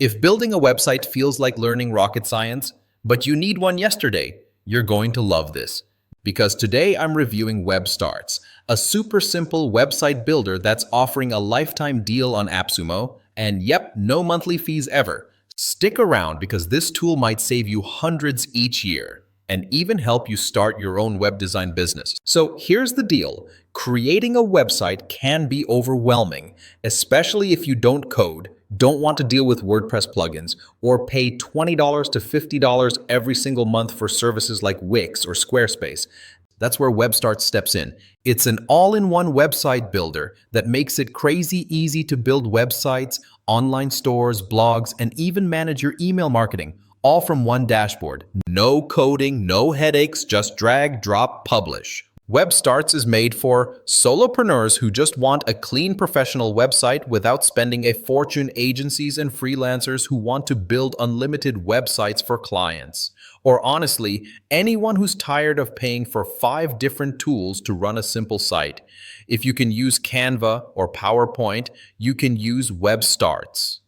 If building a website feels like learning rocket science, but you need one yesterday, you're going to love this. Because today I'm reviewing WebStarts, a super simple website builder that's offering a lifetime deal on AppSumo, and yep, no monthly fees ever. Stick around because this tool might save you hundreds each year and even help you start your own web design business. So here's the deal. Creating a website can be overwhelming, especially if you don't code, don't want to deal with WordPress plugins, or pay $20 to $50 every single month for services like Wix or Squarespace. That's where WebStarts steps in. It's an all-in-one website builder that makes it crazy easy to build websites, online stores, blogs, and even manage your email marketing, all from one dashboard. No coding, no headaches, just drag, drop, publish. WebStarts is made for solopreneurs who just want a clean professional website without spending a fortune, agencies and freelancers who want to build unlimited websites for clients. Or honestly, anyone who's tired of paying for 5 different tools to run a simple site. If you can use Canva or PowerPoint, you can use WebStarts.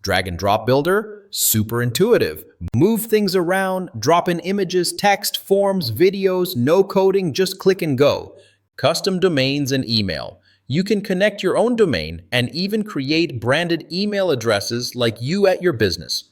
Drag and drop builder, super intuitive. Move things around, drop in images, text, forms, videos, no coding, just click and go. Custom domains and email. You can connect your own domain and even create branded email addresses like you at your business.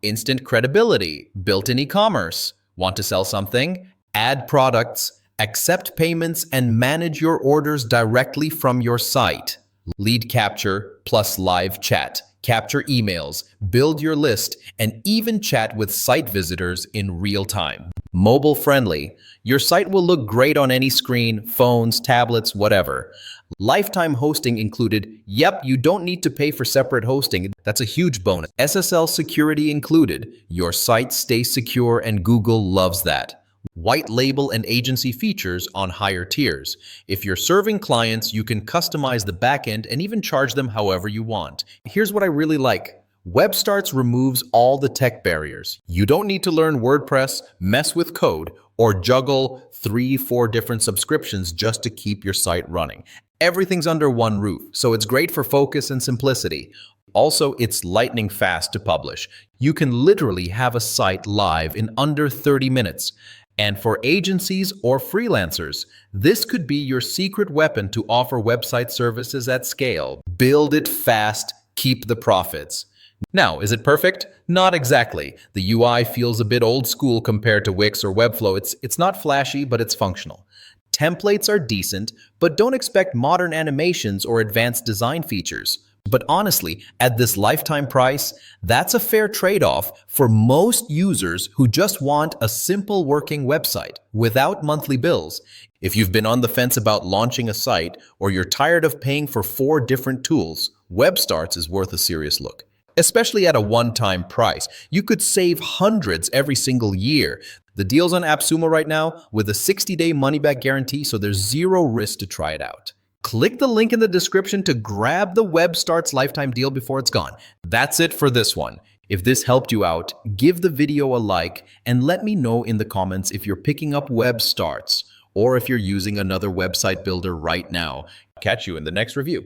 Instant credibility, built-in e-commerce. Want to sell something? Add products, accept payments, and manage your orders directly from your site. Lead capture plus live chat. Capture emails, build your list, and even chat with site visitors in real time. Mobile friendly. Your site will look great on any screen, phones, tablets, whatever. Lifetime hosting included. Yep, you don't need to pay for separate hosting. That's a huge bonus. SSL security included. Your site stays secure and Google loves that. White label and agency features on higher tiers. If you're serving clients, you can customize the backend and even charge them however you want. Here's what I really like. WebStarts removes all the tech barriers. You don't need to learn WordPress, mess with code, or juggle 3-4 different subscriptions just to keep your site running. Everything's under one roof, so it's great for focus and simplicity. Also, it's lightning fast to publish. You can literally have a site live in under 30 minutes. And for agencies or freelancers, this could be your secret weapon to offer website services at scale. Build it fast, keep the profits. Now, is it perfect? Not exactly. The UI feels a bit old school compared to Wix or Webflow. It's not flashy, but it's functional. Templates are decent, but don't expect modern animations or advanced design features. But honestly, at this lifetime price, that's a fair trade-off for most users who just want a simple working website without monthly bills. If you've been on the fence about launching a site or you're tired of paying for 4 different tools, WebStarts is worth a serious look. Especially at a one-time price. You could save hundreds every single year. The deal's on AppSumo right now with a 60-day money-back guarantee, so there's zero risk to try it out. Click the link in the description to grab the WebStarts lifetime deal before it's gone. That's it for this one. If this helped you out, give the video a like and let me know in the comments if you're picking up WebStarts or if you're using another website builder right now. Catch you in the next review.